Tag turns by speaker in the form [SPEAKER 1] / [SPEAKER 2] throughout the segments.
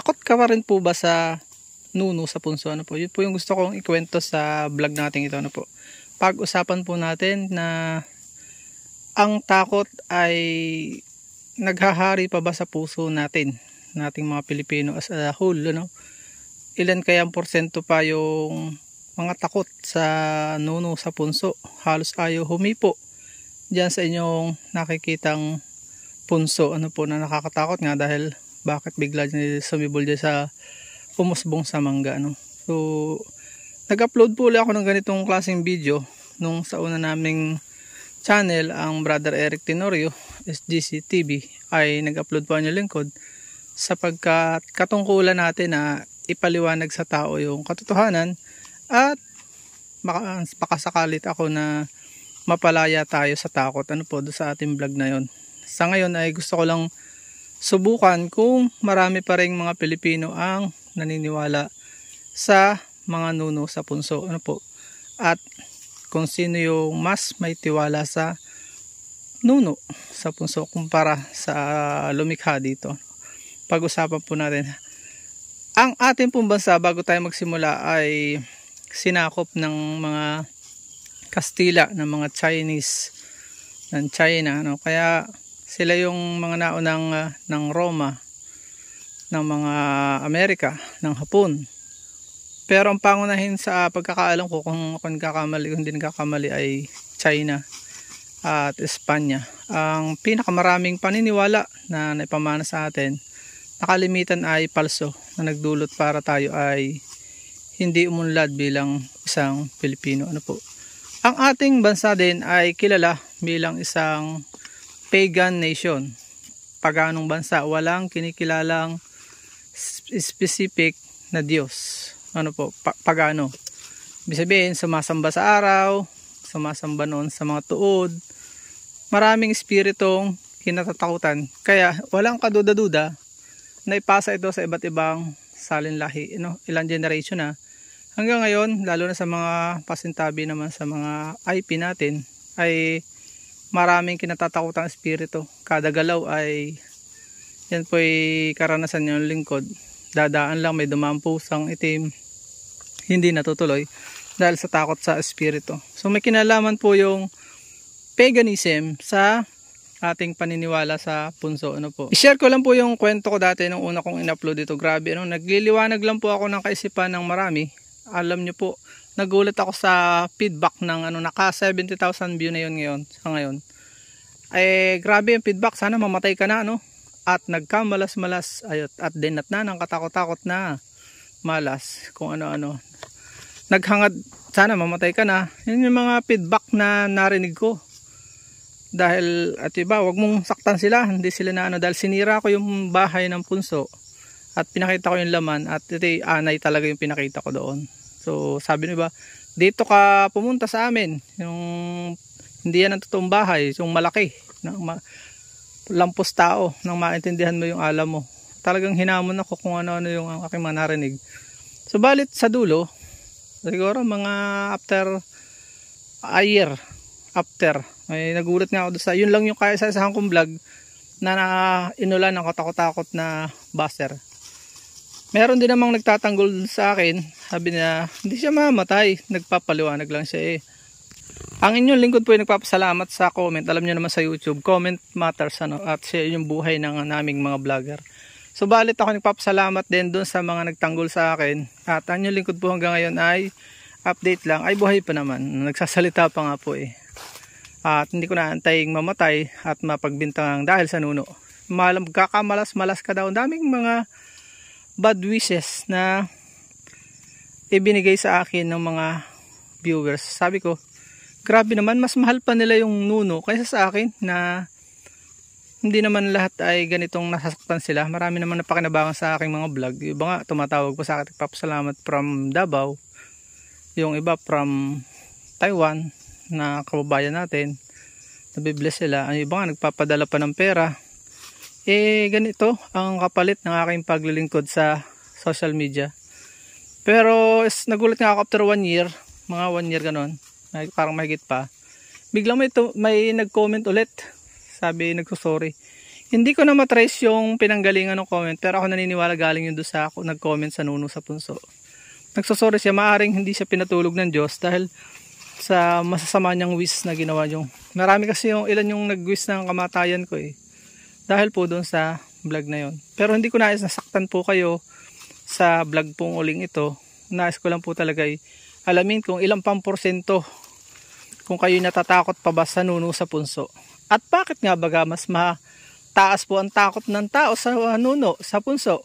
[SPEAKER 1] Takot ka pa rin po ba sa nuno sa punso? Ano po? Yun po yung gusto kong ikwento sa vlog natin ito. Ano po? Pag-usapan po natin na ang takot ay naghahari pa ba sa puso natin, nating mga Pilipino as a whole, ano? Ilan kaya porsyento pa yung mga takot sa nuno sa punso? Halos ayaw humipo diyan sa inyong nakikitang punso, ano po, na nakakatakot nga dahil bakit bigla dyan sumibol dyan sa umusbong sa mangga, ano? So nag-upload po ulit ako ng ganitong klaseng video nung sa una naming channel, ang Brother Eric Tenorio SGC TV, ay nag-upload po ang lingkod sapagkat katungkulan natin na ipaliwanag sa tao yung katotohanan at makasakalit ako na mapalaya tayo sa takot, ano po, doon sa ating vlog na yon. Sa ngayon ay gusto ko lang subukan kung marami pa ring mga Pilipino ang naniniwala sa mga nuno sa punso, ano po, at kung sino yung mas may tiwala sa nuno sa punso kumpara sa lumikha dito. Pag-usapan po natin. Ang ating pong bansa, bago tayo magsimula, ay sinakop ng mga Kastila, ng mga Chinese ng China, no? Kaya sila yung mga naunang ng Roma, ng mga Amerika, ng Hapon. Pero ang pangunahin sa pagkakaalam ko, kung hindi nagkakamali, ay China at Espanya. Ang pinakamaraming paniniwala na naipamana sa atin, nakalimitan ay palso, na nagdulot para tayo ay hindi umunlad bilang isang Pilipino, ano po. Ang ating bansa din ay kilala bilang isang pagan nation, paganong bansa, walang kinikilalang specific na Diyos, ano po, pagano. Ibig sabihin, sumasamba sa araw, sumasamba noon sa mga tuod, maraming espiritong kinatatakutan, kaya walang kaduda-duda na ipasa ito sa iba't ibang salinlahi, ilang generation na. Hanggang ngayon, lalo na sa mga pasintabi naman sa mga IP natin, ay maraming kinatatakutang espiritu. Kada galaw ay, yan po ay karanasan yung lingkod. Dadaan lang, may dumang pusang itim, hindi natutuloy dahil sa takot sa espiritu. So may kinalaman po yung paganism sa ating paniniwala sa punso, ano po. I-share ko lang po yung kwento ko dati nung una kong in-upload ito. Grabe, nagliliwanag lang po ako ng kaisipan ng marami. Alam nyo po, nagulat ako sa feedback ng naka 70,000 view na yun ngayon, sa ngayon. Eh, grabe yung feedback, sana mamatay ka na, at nagkamalas-malas, ayot, at dinat na ng katakot-takot na malas, kung ano-ano. Naghangad, sana mamatay ka na. Yun yung mga feedback na narinig ko. Dahil, at iba, wag mong saktan sila, hindi sila na dahil sinira ko yung bahay ng punso at pinakita ko yung laman, at ito anay talaga yung pinakita ko doon. So sabi niyo ba, dito ka pumunta sa amin, yung hindi yan ang totoong bahay, yung malaki, lampos tao, nang maintindihan mo yung alam mo. Talagang hinamon ako kung ano-ano yung aking mga narinig. So balit sa dulo, siguro mga after a year, may nagulat nga ako doon sa, yun lang yung kaya sa kong vlog na inulan ng katakot-takot na buzzer. Meron din namang nagtatanggol sa akin, sabi niya hindi siya mamatay, nagpapaliwanag lang siya. Ang inyong lingkod po ay nagpapasalamat sa comment. Alam niyo naman sa YouTube, comment matters, at siya yung buhay ng naming mga vlogger. So balit ako nagpapasalamat din doon sa mga nagtanggol sa akin, at ang inyong lingkod po hanggang ngayon ay update lang, ay buhay pa naman, nagsasalita pa nga po at hindi ko naantaying mamatay at mapagbintangang dahil sa nuno. Magkakamalas-malas ka daw. Ang daming mga bad wishes na ibinigay sa akin ng mga viewers. Sabi ko, grabe naman, mas mahal pa nila yung nuno kaysa sa akin, na hindi naman lahat ay ganitong nasasaktan sila. Marami naman napakinabangan sa aking mga vlog. Yung iba nga tumatawag pa sa akin, papasalamat from Davao, yung iba from Taiwan na kababayan natin, nabibless sila. Ang iba nga nagpapadala pa ng pera. Ganito ang kapalit ng aking paglilingkod sa social media. Pero nagulat nga ako after 1 year, mga 1 year ganon, parang mahigit pa. Biglang may nag-comment ulit. Sabi, nagsusorry. Hindi ko na matrace yung pinanggalingan ng comment, pero ako naniniwala galing yun doon sa ako nag-comment sa Nuno sa Punso. Nagsosorry siya, maaring hindi siya pinatulog ng Diyos dahil sa masasama niyang wish na ginawa yung. Marami kasi yung ilan yung nag-wish ng kamatayan ko eh. Dahil po doon sa vlog na yon. Pero hindi ko nais nasaktan po kayo sa vlog pong uling ito. Nais ko lang po talaga alamin kung ilang pang porsyento kung kayo natatakot pa ba sa Nuno sa Punso. At bakit nga baga mas mataas po ang takot ng tao sa Nuno sa Punso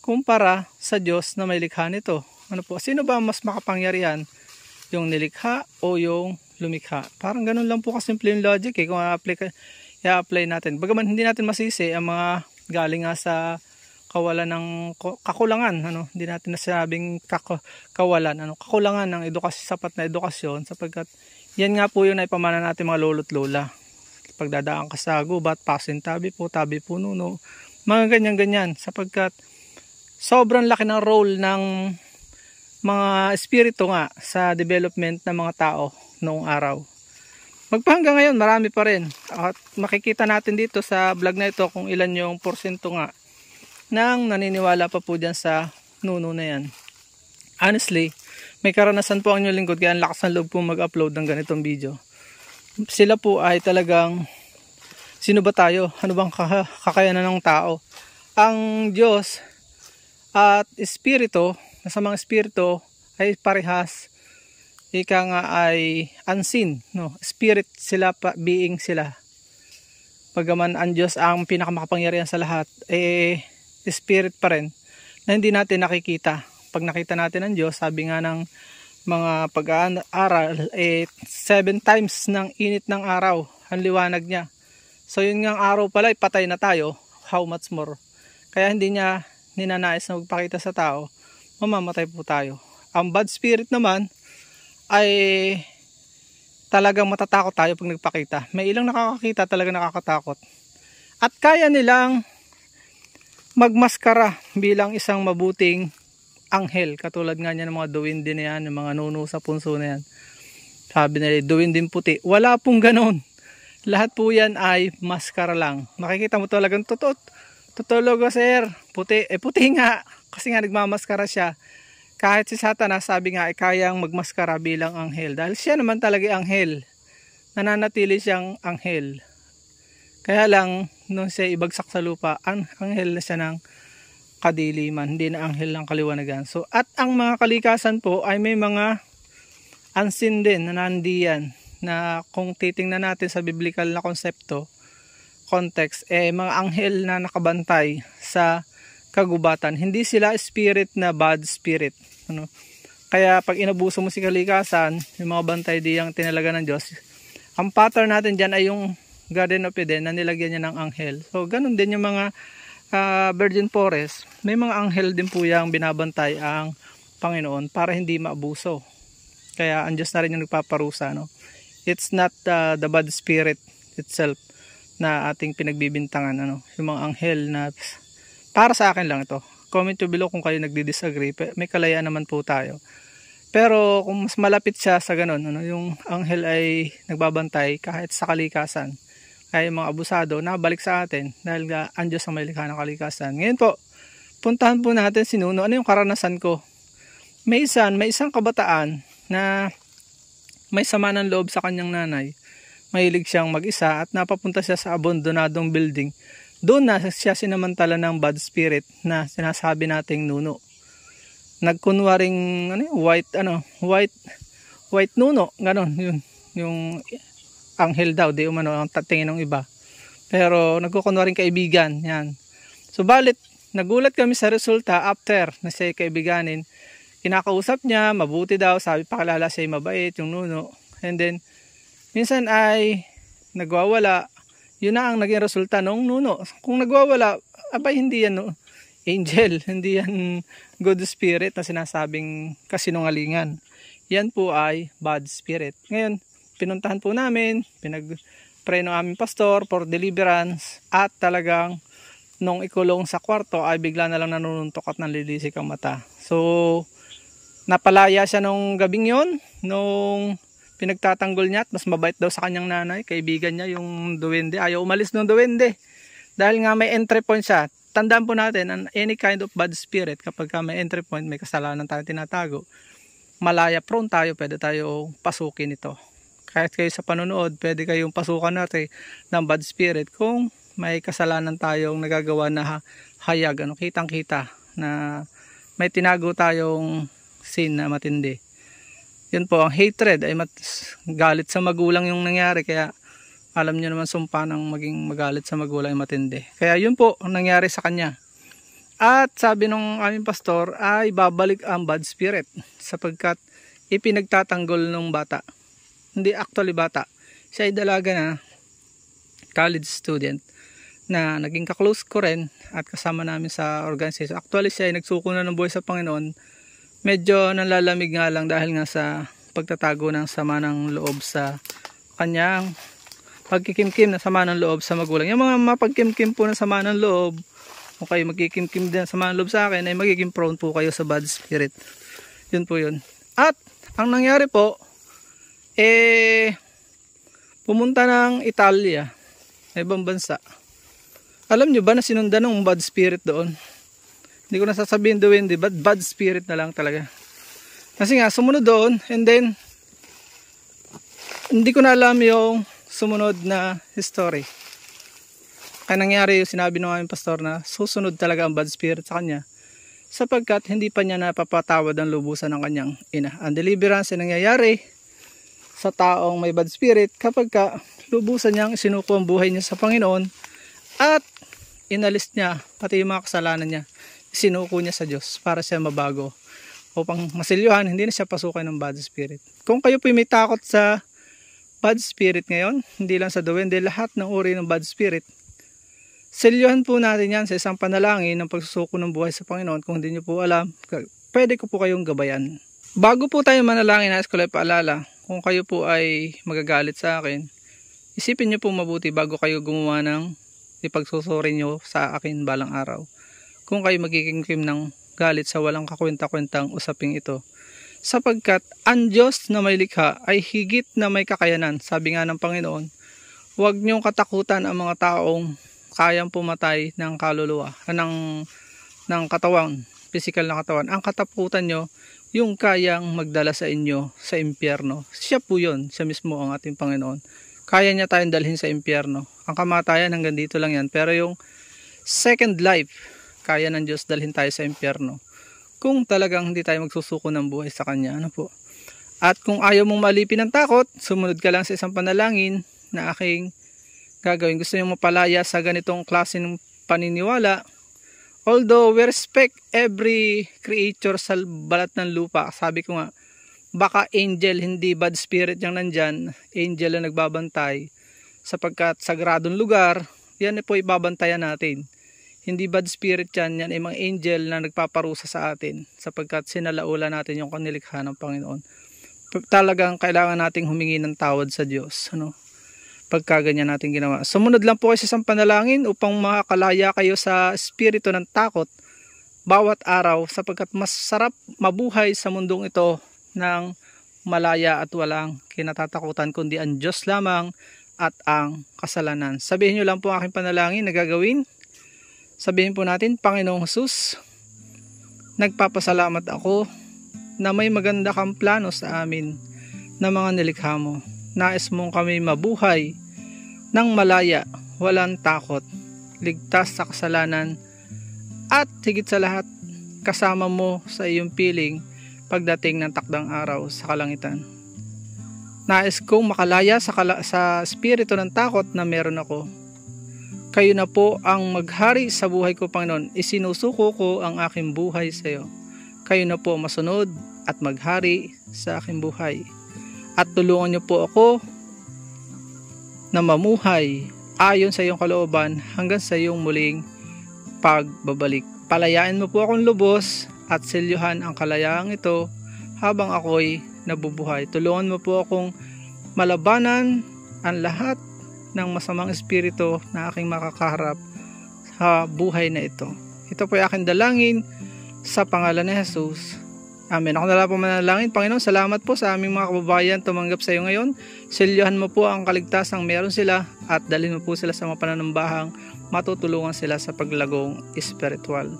[SPEAKER 1] kumpara sa Diyos na may likha nito? Ano po? Sino ba mas makapangyarihan? Yung nilikha o yung lumikha? Parang ganun lang po kasimple yung logic eh. Kung i-apply natin. Bagaman hindi natin masisi ang mga galing nga sa kawalan ng kakulangan. Ano? Hindi natin nasabing kawalan. Ano? Kakulangan ng sapat na edukasyon sapagkat yan nga po yung naipamana natin mga lolo't lola. Pagdadaan ka sa gubat, pasintabi po, tabi po nuno. Mga ganyan-ganyan sapagkat sobrang laki ng role ng mga espiritu nga sa development ng mga tao noong araw. Magpahanggang ngayon marami pa rin. At makikita natin dito sa vlog na ito kung ilan yung porsyento nga nang naniniwala pa po dyan sa Nuno na yan. Honestly, may karanasan po ang inyong lingkod kaya ang lakas ng loob po mag-upload ng ganitong video. Sila po ay talagang sino ba tayo? Ano bang kakayanan ng tao? Ang Diyos at espiritu, nasa mga espiritu ay parehas, ika nga ay unseen, no? Spirit sila, being sila. Pagaman ang Diyos ang pinakamakapangyarihan sa lahat, spirit pa rin na hindi natin nakikita. Pag nakita natin ang Diyos, sabi nga ng mga pag-aaral, 7 times ng init ng araw ang liwanag niya. So yun nga ang araw pala, patay na tayo, how much more? Kaya hindi niya ninanais na magpakita sa tao, mamamatay po tayo. Ang bad spirit naman ay talagang matatakot tayo pag nagpakita. May ilang nakakakita talaga nakakatakot. At kaya nilang magmaskara bilang isang mabuting anghel. Katulad nga niya ng mga duwindi na yan, ng mga Nuno sa Punso na yan. Sabi nila, duwinding puti. Wala pong ganon. Lahat po yan ay maskara lang. Makikita mo talagang totoo. Totoo logo sir. Puti. Puti nga. Kasi nga nagmamaskara siya. Kahit si Satanas sabi nga ay kayang magmaskara bilang anghel. Dahil siya naman talaga anghel. Nananatili siyang anghel. Kaya lang nung siya ibagsak sa lupa, anghel na siya ng kadiliman. Hindi na anghel ng kaliwanagan. So at ang mga kalikasan po ay may mga unseen din na nandiyan. Na kung titingnan natin sa biblical na konsepto, context, mga anghel na nakabantay sa kagubatan. Hindi sila spirit na bad spirit. Ano? Kaya pag inabuso mo si kalikasan, yung mga bantay diyang tinalaga ng Diyos, ang pattern natin dyan ay yung Garden of Eden na nilagyan niya ng anghel. So ganun din yung mga virgin forest. May mga anghel din po yung binabantay ang Panginoon para hindi maabuso. Kaya ang Diyos na rin yung nagpaparusa. No? It's not the bad spirit itself na ating pinagbibintangan. Ano? Yung mga anghel na para sa akin lang ito. Comment to below kung kayo nagdi-disagree. May kalayaan naman po tayo. Pero kung mas malapit siya sa ganun, ano, yung anghel ay nagbabantay kahit sa kalikasan. Kaya yung mga abusado, nabalik sa atin dahil ang Diyos ang may likha ng kalikasan. Ngayon po, puntahan po natin si Nuno. Ano yung karanasan ko? May isang kabataan na may sama ng loob sa kanyang nanay. Mahilig siyang mag-isa at napapunta siya sa abandonadong building. Doon na siya sinamantala ng bad spirit na sinasabi nating Nuno. Nagkunwaring white Nuno, ganon yung anghel daw, di umano ang tingin ng iba. Pero nagkukunwaring kaibigan, yan. So balit nagulat kami sa resulta after na siya kaibiganin. Kinakausap niya, mabuti daw, sabi pakilala siya mabait yung Nuno. And then minsan ay nagwawala. Yun na ang naging resulta ng Nuno. Kung nagwawala, abay hindi yan angel, hindi yan good spirit na sinasabing kasinungalingan. Yan po ay bad spirit. Ngayon, pinuntahan po namin, pinag-pray ng aming pastor for deliverance at talagang nung ikulong sa kwarto ay bigla na lang nanununtok at nanlilisik ang mata. So, napalaya siya nung gabing yon, nung pinagtatanggol niya at mas mabait daw sa kanyang nanay, kaibigan niya yung duwende. Ayaw umalis ng duwende. Dahil nga may entry point siya. Tandaan po natin, any kind of bad spirit, kapag may entry point, may kasalanan tayo tinatago, malaya prone tayo, pwede tayo pasukin ito. Kahit kayo sa panonood, pwede kayong pasukan natin ng bad spirit kung may kasalanan tayong nagagawa na hayag, kitang kita na may tinago tayong sin na matindi. Yun po, ang hatred ay galit sa magulang yung nangyari, kaya alam niyo naman sumpa ng maging magalit sa magulang ay matindi. Kaya yun po ang nangyari sa kanya. At sabi nung aming pastor ay babalik ang bad spirit sapagkat ipinagtatanggol ng bata. Hindi actually bata. Siya ay dalaga na college student na naging kaklose ko rin at kasama namin sa organization. Actually siya ay nagsuko na ng buhay sa Panginoon. Medyo nalalamig nga lang dahil nga sa pagtatago ng sama ng loob sa kanyang pagkikimkim na sama ng loob sa magulang. Yung mga mapagkimkim po na sama ng loob, o kayo magkikimkim din sama ng loob sa akin, ay magiging prone po kayo sa bad spirit. Yun po yun. At ang nangyari po, pumunta ng Italia, ibang bansa. Alam nyo ba na sinundan ng bad spirit doon? Hindi ko na sasabihin doon, bad spirit na lang talaga. Kasi nga, sumunod doon, and then, hindi ko na alam yung sumunod na history. Kaya nangyari yung sinabi ng aming pastor na susunod talaga ang bad spirit sa kanya sapagkat hindi pa niya napapatawad ang lubusan ng kanyang ina. Ang deliverance ay nangyayari sa taong may bad spirit kapag lubusan niyang sinuko ang buhay niya sa Panginoon at inalis niya pati yung mga kasalanan niya, sinuko niya sa Diyos para siya mabago upang masilyuhan, hindi na siya pasukan ng bad spirit. Kung kayo po may takot sa bad spirit ngayon, hindi lang sa duwende, lahat ng uri ng bad spirit, selyuhan po natin yan sa isang panalangin ng pagsusuko ng buhay sa Panginoon. Kung hindi nyo po alam, pwede ko po kayong gabayan. Bago po tayo manalangin, nais ko lang paalala, kung kayo po ay magagalit sa akin, isipin nyo po mabuti bago kayo gumawa ng ipagsusuri nyo sa akin balang araw. Kung kayo magkikimkim ng galit sa walang kakwenta-kwentang usaping ito. Sapagkat ang Diyos na may likha ay higit na may kakayanan. Sabi nga ng Panginoon, huwag niyong katakutan ang mga taong kayang pumatay ng kaluluwa, ng katawan, physical na katawan. Ang katakutan nyo, yung kayang magdala sa inyo sa impyerno. Siya po yun, siya mismo ang ating Panginoon. Kaya niya tayong dalhin sa impyerno. Ang kamatayan hanggang dito lang yan. Pero yung second life, kaya ng Diyos dalhin tayo sa impyerno. Kung talagang hindi tayo magsusuko ng buhay sa Kanya. Ano po? At kung ayaw mong malipin ng takot, sumunod ka lang sa isang panalangin na aking gagawin. Gusto nyo mapalaya sa ganitong klase ng paniniwala. Although we respect every creature sa balat ng lupa. Sabi ko nga, baka angel, hindi bad spirit yung nandyan. Angel ang nagbabantay. Sapagkat sagradong lugar, yan po ibabantayan natin. Hindi bad spirit yan ay mga angel na nagpaparusa sa atin sapagkat sinalaula natin yung kanilikha ng Panginoon. Talagang kailangan nating humingi ng tawad sa Diyos. Pagka ganyan natin ginawa. Sumunod lang po kayo sa isang panalangin upang makakalaya kayo sa espiritu ng takot bawat araw sapagkat mas sarap mabuhay sa mundong ito ng malaya at walang kinatatakutan kundi ang Diyos lamang at ang kasalanan. Sabihin nyo lang po ang aking panalangin na gagawin. Sabihin po natin, Panginoong Jesus, nagpapasalamat ako na may maganda kang plano sa amin na mga nilikha mo. Nais mong kami mabuhay ng malaya, walang takot, ligtas sa kasalanan, at higit sa lahat, kasama mo sa iyong piling pagdating ng takdang araw sa kalangitan. Nais kong makalaya sa espiritu ng takot na meron ako. Kayo na po ang maghari sa buhay ko, Panginoon. Isinusuko ko ang aking buhay sa iyo. Kayo na po masunod at maghari sa aking buhay. At tulungan niyo po ako na mamuhay ayon sa iyong kalooban hanggang sa iyong muling pagbabalik. Palayain mo po akong lubos at selyuhan ang kalayaang ito habang ako'y nabubuhay. Tulungan mo po akong malabanan ang lahat ng masamang espiritu na aking makakaharap sa buhay na ito. Ito po ay aking dalangin sa pangalan ni Jesus. Amen. Ako na lang po manalangin. Panginoon, salamat po sa aming mga kababayan tumanggap sa iyo ngayon. Silyohan mo po ang kaligtasang meron sila at dalhin mo po sila sa mga pananambahang matutulungan sila sa paglagong espiritual.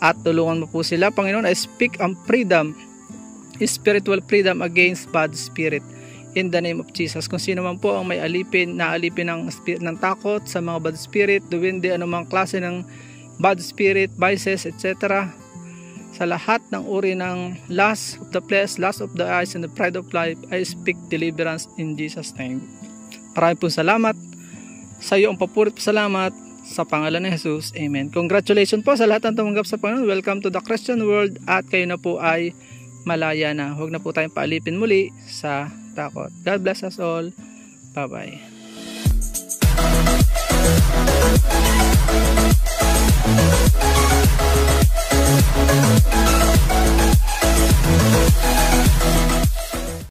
[SPEAKER 1] At tulungan mo po sila, Panginoon, I speak ang freedom, spiritual freedom against bad spirit. In the name of Jesus. Kung sino man po ang may naalipin ng takot sa mga bad spirit, duwende, anumang klase ng bad spirit, vices, etc., sa lahat ng uri ng lust of the flesh, lust of the eyes, and the pride of life, I speak deliverance in Jesus' name. Maraming po salamat. Sa iyo ang papurit salamat sa pangalan ni Jesus. Amen. Congratulations po sa lahat ng tumanggap sa Panginoon. Welcome to the Christian world at kayo na po ay malaya na. Huwag na po tayong paalipin muli sa takot. God bless us all. Bye-bye.